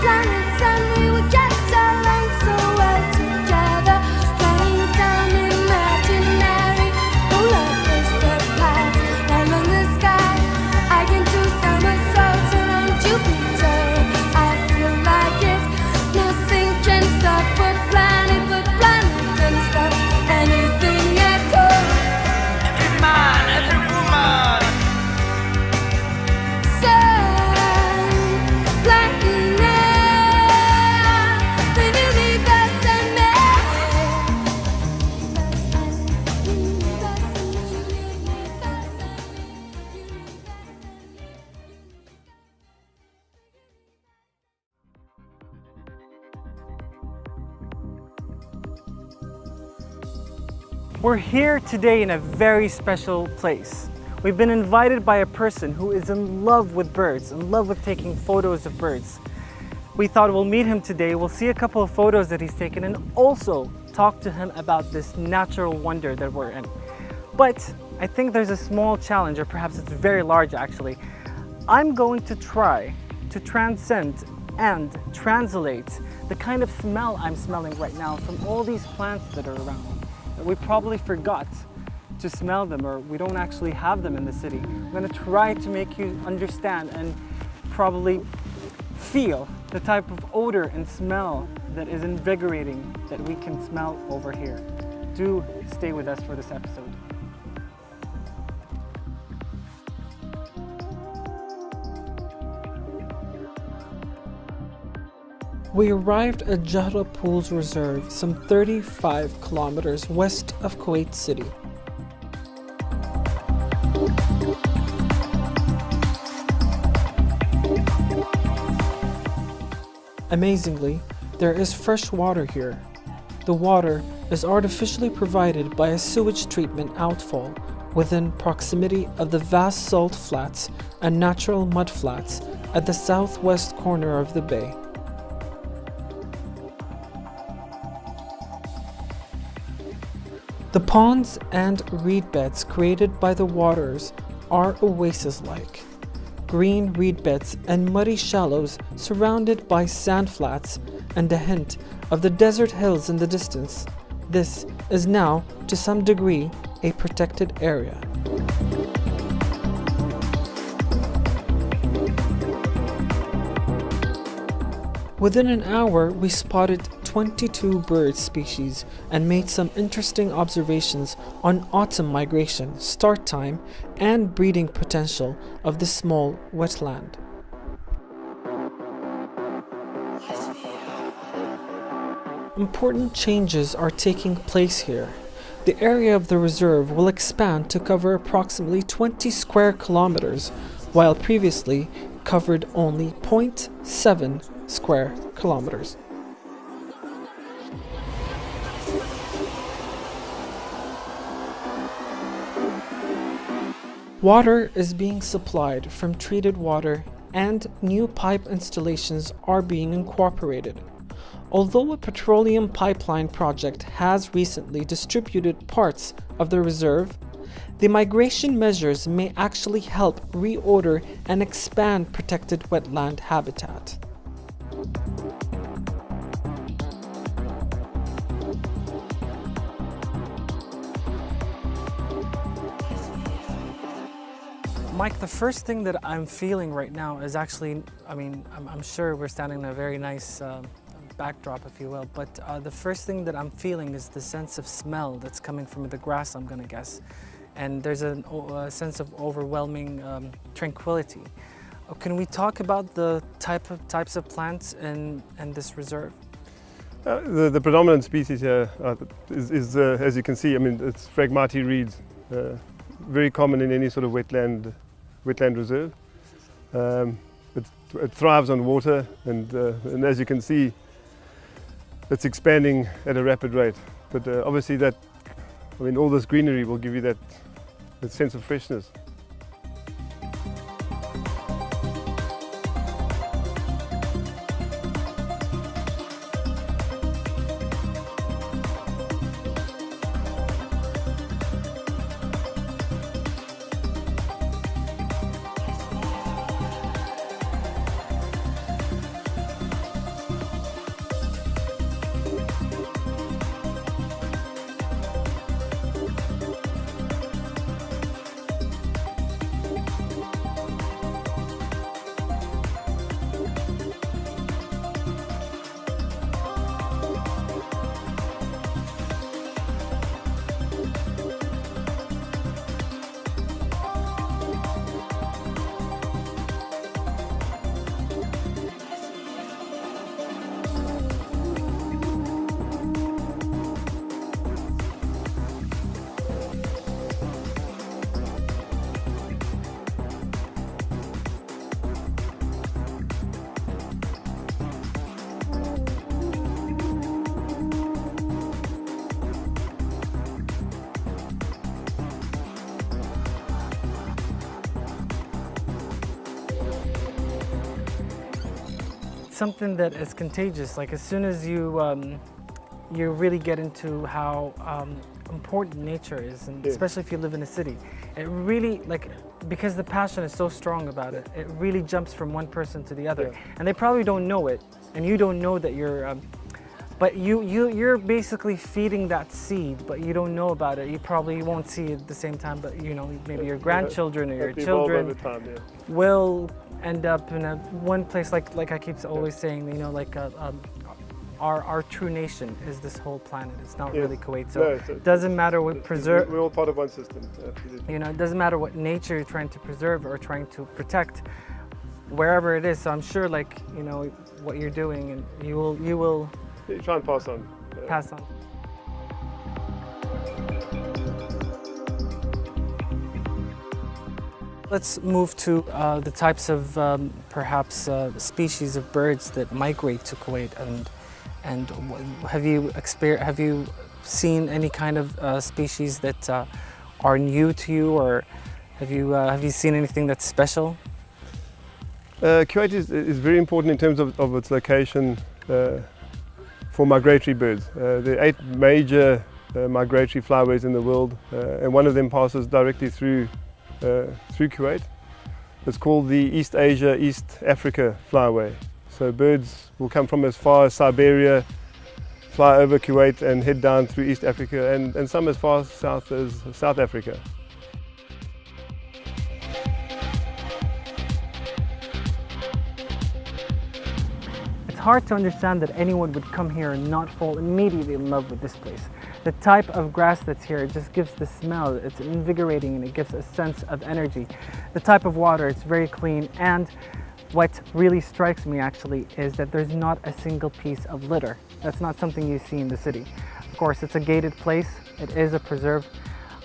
planets and we would get along so well together, flying down imaginary roller coaster paths along the sky. I can do somersaults around Jupiter. I feel like it. Nothing can stop a planet, but planet can stop anything at all. Every man, every woman. Sun, planet. We're here today in a very special place. We've been invited by a person who is in love with birds, in love with taking photos of birds. We thought we'll meet him today, we'll see a couple of photos that he's taken and also talk to him about this natural wonder that we're in. But I think there's a small challenge, or perhaps it's very large actually. I'm going to try to transcend and translate the kind of smell I'm smelling right now from all these plants that are around. We probably forgot to smell them, or we don't actually have them in the city. I'm going to try to make you understand and probably feel the type of odor and smell that is invigorating that we can smell over here. Do stay with us for this episode. We arrived at Jahra Pools Reserve some 35 kilometers west of Kuwait City. Amazingly, there is fresh water here. The water is artificially provided by a sewage treatment outfall within proximity of the vast salt flats and natural mud flats at the southwest corner of the bay. The ponds and reed beds created by the waters are oasis-like. Green reed beds and muddy shallows surrounded by sand flats and a hint of the desert hills in the distance. This is now, to some degree, a protected area. Within an hour, we spotted 22 bird species and made some interesting observations on autumn migration, start time, and breeding potential of this small wetland. Important changes are taking place here. The area of the reserve will expand to cover approximately 20 square kilometers, while previously covered only 0.7 square kilometers. Water is being supplied from treated water and new pipe installations are being incorporated. Although a petroleum pipeline project has recently distributed parts of the reserve, the migration measures may actually help reorder and expand protected wetland habitat. Mike, the first thing that I'm feeling right now is actually, I'm sure we're standing in a very nice backdrop, if you will, but the first thing that I'm feeling is the sense of smell that's coming from the grass, I'm gonna guess. And there's a sense of overwhelming tranquility. Can we talk about the types of plants in this reserve? The predominant species here is as you can see, it's Phragmati reeds, very common in any sort of wetland reserve. It thrives on water, and as you can see, it's expanding at a rapid rate. But obviously all this greenery will give you that sense of freshness. something that is contagious. Like as soon as you really get into how important nature is, and Yeah. especially if you live in a city, it really, like, because the passion is so strong about it, it really jumps from one person to the other. Yeah. And they probably don't know it, and you don't know that you're, but you're basically feeding that seed, but you don't know about it. You probably won't see it at the same time, but you know, maybe your grandchildren or your That evolve children over time, yeah. will end up in a one place, like I keep always saying, you know, like our true nation is this whole planet. It's not Yes. really Kuwait. So No, it doesn't matter what preserve. We're all part of one system, absolutely. You know, it doesn't matter what nature you're trying to preserve or trying to protect, wherever it is. So I'm sure, like, you know, what you're doing, and you will You try and pass on. pass on. Let's move to the types of perhaps species of birds that migrate to Kuwait, and have you seen any kind of species that are new to you, or have you seen anything that's special? Kuwait is very important in terms of its location for migratory birds. There are 8 major migratory flyways in the world, and one of them passes directly through Kuwait. It's called the East Asia, East Africa flyway. So birds will come from as far as Siberia, fly over Kuwait and head down through East Africa, and some as far south as South Africa. It's hard to understand that anyone would come here and not fall immediately in love with this place. The type of grass that's here, it just gives the smell, it's invigorating, and it gives a sense of energy. The type of water, it's very clean, and what really strikes me actually is that there's not a single piece of litter. That's not something you see in the city. Of course, it's a gated place, it is a preserve.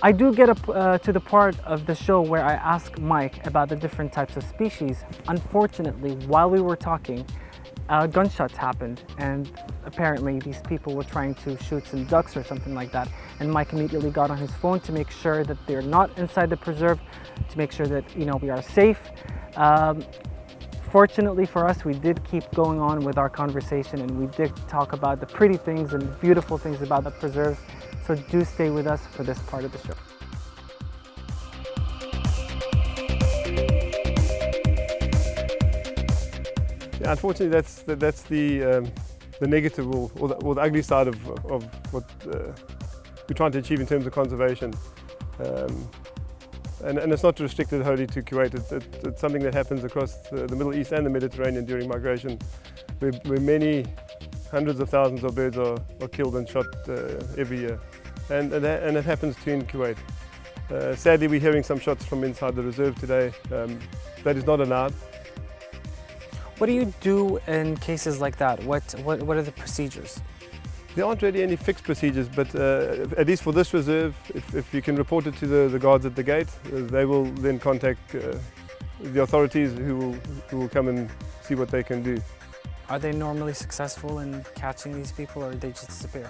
I do get up to the part of the show where I ask Mike about the different types of species. Unfortunately, while we were talking, gunshots happened, and apparently these people were trying to shoot some ducks or something like that, and Mike immediately got on his phone to make sure that they're not inside the preserve, to make sure that, you know, we are safe. Fortunately for us, we did keep going on with our conversation, and we did talk about the pretty things and beautiful things about the preserve. So do stay with us for this part of the show. Yeah, unfortunately, that's the negative or the ugly side of what we're trying to achieve in terms of conservation. And it's not restricted wholly to Kuwait. It's something that happens across the Middle East and the Mediterranean during migration, where many hundreds of thousands of birds are killed and shot every year. And it happens too in Kuwait. Sadly, we're hearing some shots from inside the reserve today. That is not allowed. What do you do in cases like that? What are the procedures? There aren't really any fixed procedures, but at least for this reserve, if you can report it to the guards at the gate, they will then contact the authorities who will come and see what they can do. Are they normally successful in catching these people, or they just disappear?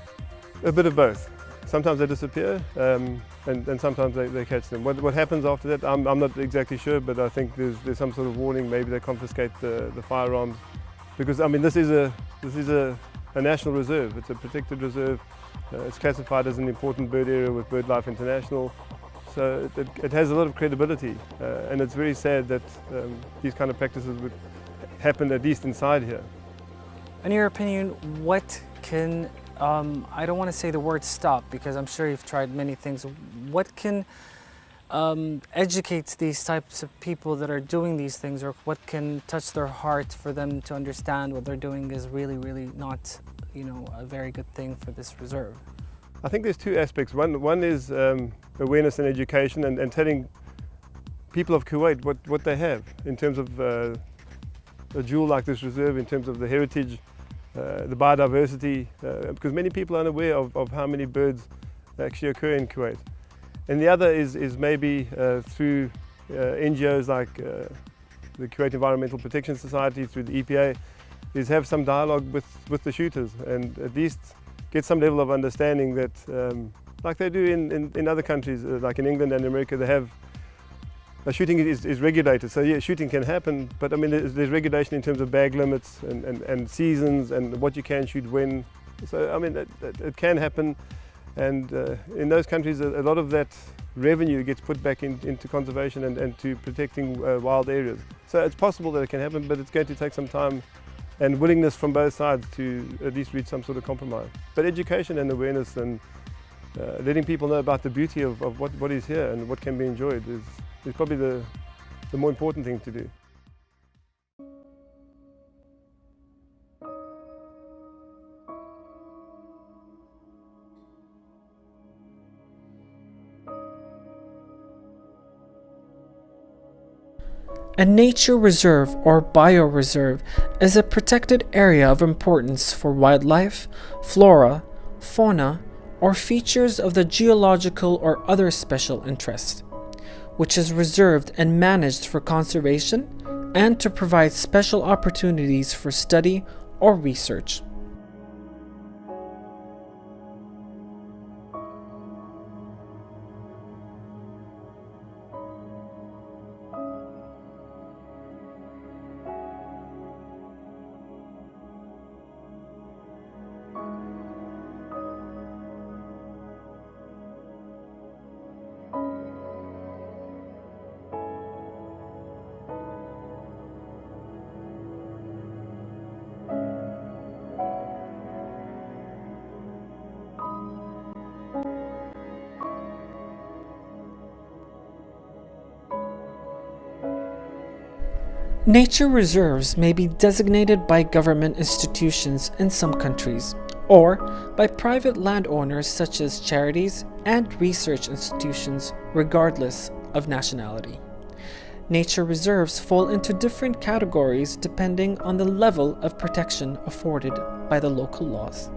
A bit of both. Sometimes they disappear, and sometimes they catch them. What happens after that, I'm not exactly sure, but I think there's some sort of warning. Maybe they confiscate the firearms, because I mean this is a national reserve. It's a protected reserve. It's classified as an important bird area with BirdLife International, so it has a lot of credibility, and it's very sad that these kind of practices would happen, at least inside here. In your opinion, what can, I don't want to say the word stop, because I'm sure you've tried many things. What can educate these types of people that are doing these things, or what can touch their heart for them to understand what they're doing is really, really not, you know, a very good thing for this reserve? I think there's 2 aspects. One is awareness and education, and telling people of Kuwait what they have in terms of a jewel like this reserve, in terms of the heritage, the biodiversity, because many people are unaware of how many birds actually occur in Kuwait. And the other is maybe through NGOs like the Kuwait Environmental Protection Society, through the EPA, is have some dialogue with the shooters, and at least get some level of understanding that, like they do in other countries, like in England and America, they have shooting is regulated, so yeah, shooting can happen, but I mean there's regulation in terms of bag limits and seasons and what you can shoot when. So I mean it can happen, and in those countries a lot of that revenue gets put back into conservation and to protecting wild areas. So it's possible that it can happen, but it's going to take some time and willingness from both sides to at least reach some sort of compromise. But education and awareness and letting people know about the beauty of what is here and what can be enjoyed is probably the more important thing to do. A nature reserve or bioreserve is a protected area of importance for wildlife, flora, fauna, or features of the geological or other special interest, which is reserved and managed for conservation and to provide special opportunities for study or research. Nature reserves may be designated by government institutions in some countries, or by private landowners such as charities and research institutions, regardless of nationality. Nature reserves fall into different categories depending on the level of protection afforded by the local laws.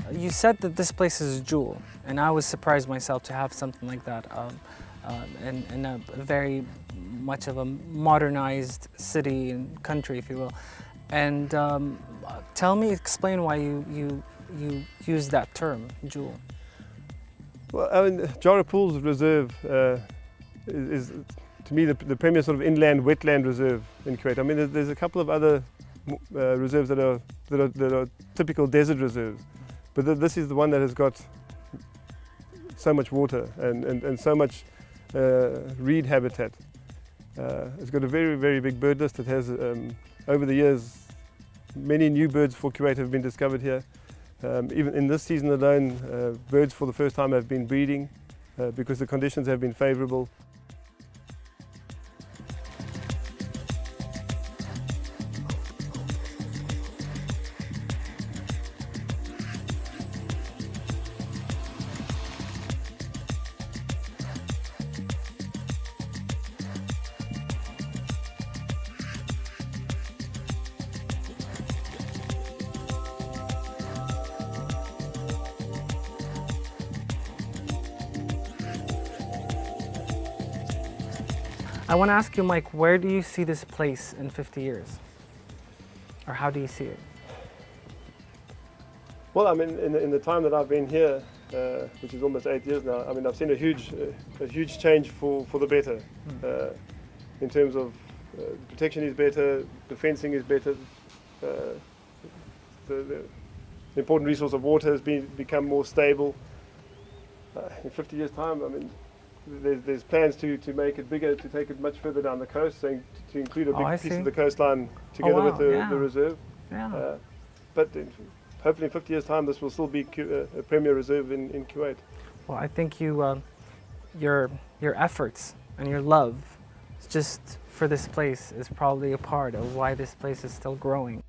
You said that this place is a jewel, and I was surprised myself to have something like that in a very much of a modernized city and country, if you will. And explain why you use that term, jewel. Well, I mean, Jarrah Pools Reserve is to me the premier sort of inland wetland reserve in Kuwait. I mean, there's a couple of other reserves that are typical desert reserves. But this is the one that has got so much water and so much reed habitat. It's got a very, very big bird list. It has, over the years, many new birds for Kuwait have been discovered here. Even in this season alone, birds for the first time have been breeding because the conditions have been favourable. I want to ask you, Mike, where do you see this place in 50 years? Or how do you see it? Well, I mean, in the time that I've been here, which is almost 8 years now, I mean, I've seen a huge change for the better. In terms of protection is better, the fencing is better, the important resource of water has become more stable. In 50 years' time, I mean, there's plans to make it bigger, to take it much further down the coast, so to include a big piece of the coastline together with the reserve. Yeah. But hopefully in 50 years' time, this will still be a premier reserve in Kuwait. Well, I think your efforts and your love just for this place is probably a part of why this place is still growing.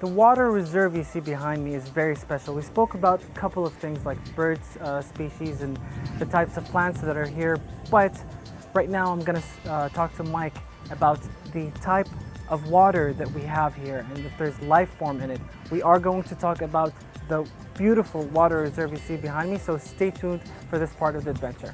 The water reserve you see behind me is very special. We spoke about a couple of things like birds, species, and the types of plants that are here, but right now I'm going to talk to Mike about the type of water that we have here and if there's life form in it. We are going to talk about the beautiful water reserve you see behind me, so stay tuned for this part of the adventure.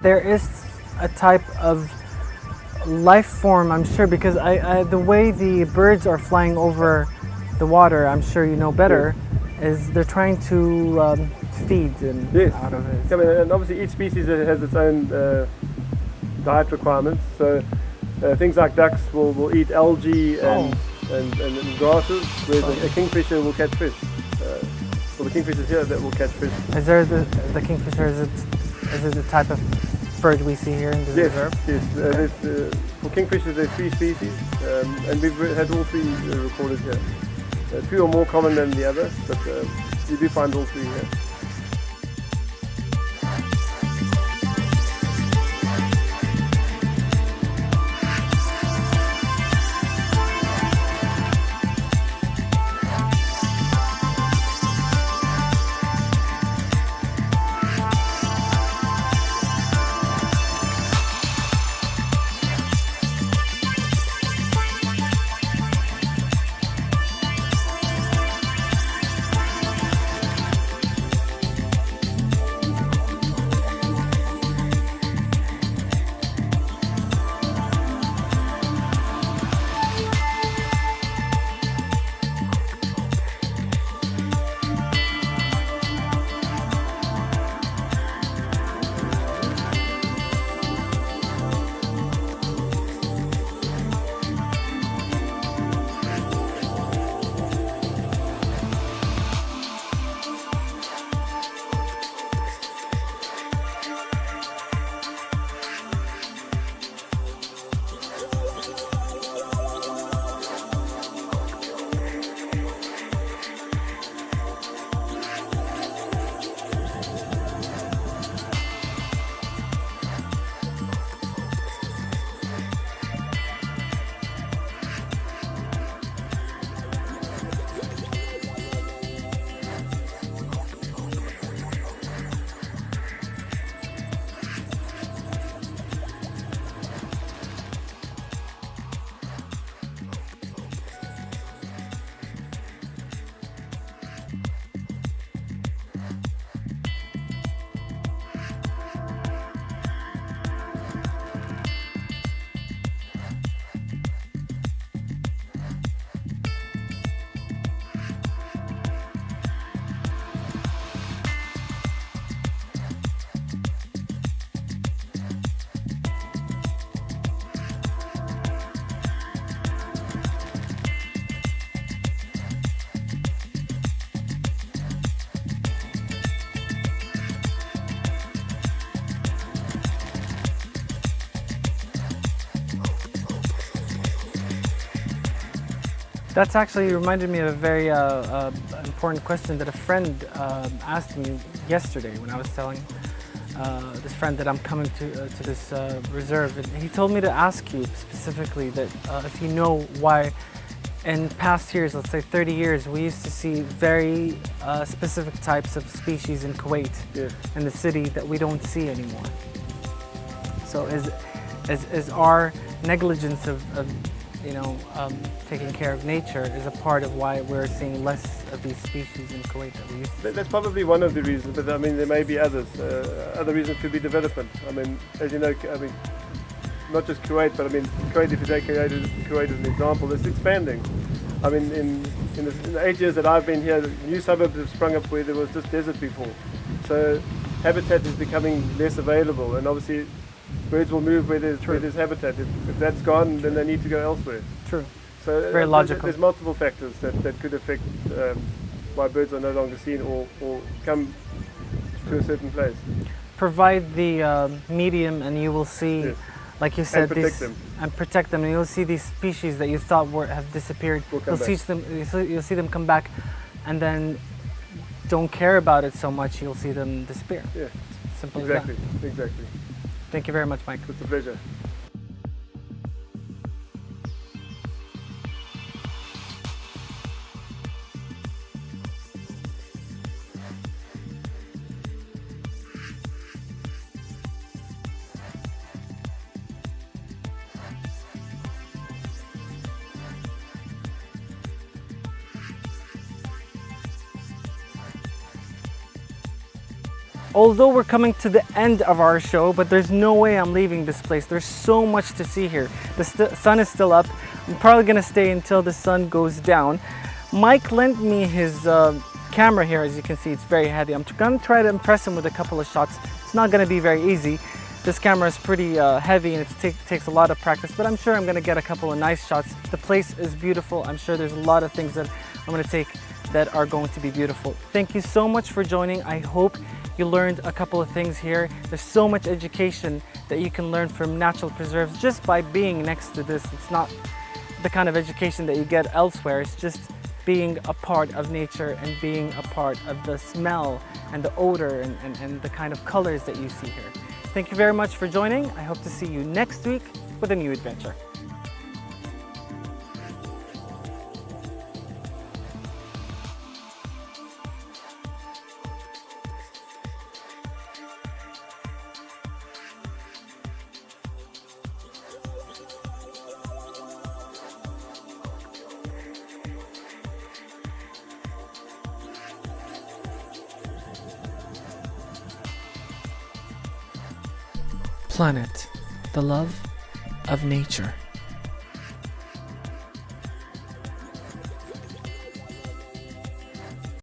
There is a type of life form, I'm sure, because the way the birds are flying over the water, I'm sure you know better, is they're trying to feed and out of it. I mean, and obviously each species has its own diet requirements. So things like ducks will eat algae and grasses, whereas a kingfisher will catch fish. The kingfishers here that will catch fish. Is there the kingfisher? Is it the type of bird we see here in the reserve? Yes. For kingfishers, there's 3 species, and we've had all 3 recorded here. 2 are more common than the other, but you do find all 3 here. That's actually reminded me of a very important question that a friend asked me yesterday when I was telling this friend that I'm coming to this reserve. And he told me to ask you specifically that if you know why in past years, let's say 30 years, we used to see very specific types of species in Kuwait, Yes. in the city, that we don't see anymore. So is our negligence of taking care of nature is a part of why we're seeing less of these species in Kuwait that we used to see? That's probably one of the reasons, but I mean there may be others. Other reasons could be development. I mean, as you know, I mean, not just Kuwait, but I mean Kuwait. If you take Kuwait as an example, it's expanding. I mean, in the 8 years that I've been here, new suburbs have sprung up where there was just desert before. So habitat is becoming less available, and obviously birds will move where there's habitat. If that's gone, then they need to go elsewhere. True. So Very logical. There's multiple factors that could affect why birds are no longer seen or come to a certain place. Provide the medium, and you will see, Yes. like you said, protect them. and protect them, and you'll see these species that you thought have disappeared. Will come You'll see them come back, and then don't care about it so much. You'll see them disappear. Yeah, Simple as exactly, that. exactly. Thank you very much, Mike. It's a pleasure. Although we're coming to the end of our show, but there's no way I'm leaving this place. There's so much to see here. The sun is still up. I'm probably gonna stay until the sun goes down. Mike lent me his camera here. As you can see, it's very heavy. I'm gonna try to impress him with a couple of shots. It's not gonna be very easy. This camera is pretty heavy, and it takes a lot of practice, but I'm sure I'm gonna get a couple of nice shots. The place is beautiful. I'm sure there's a lot of things that I'm gonna take that are going to be beautiful. Thank you so much for joining. I hope you learned a couple of things here. There's so much education that you can learn from natural preserves just by being next to this. It's not the kind of education that you get elsewhere. It's just being a part of nature and being a part of the smell and the odor and the kind of colors that you see here. Thank you very much for joining. I hope to see you next week with a new adventure. Planet, the love of nature.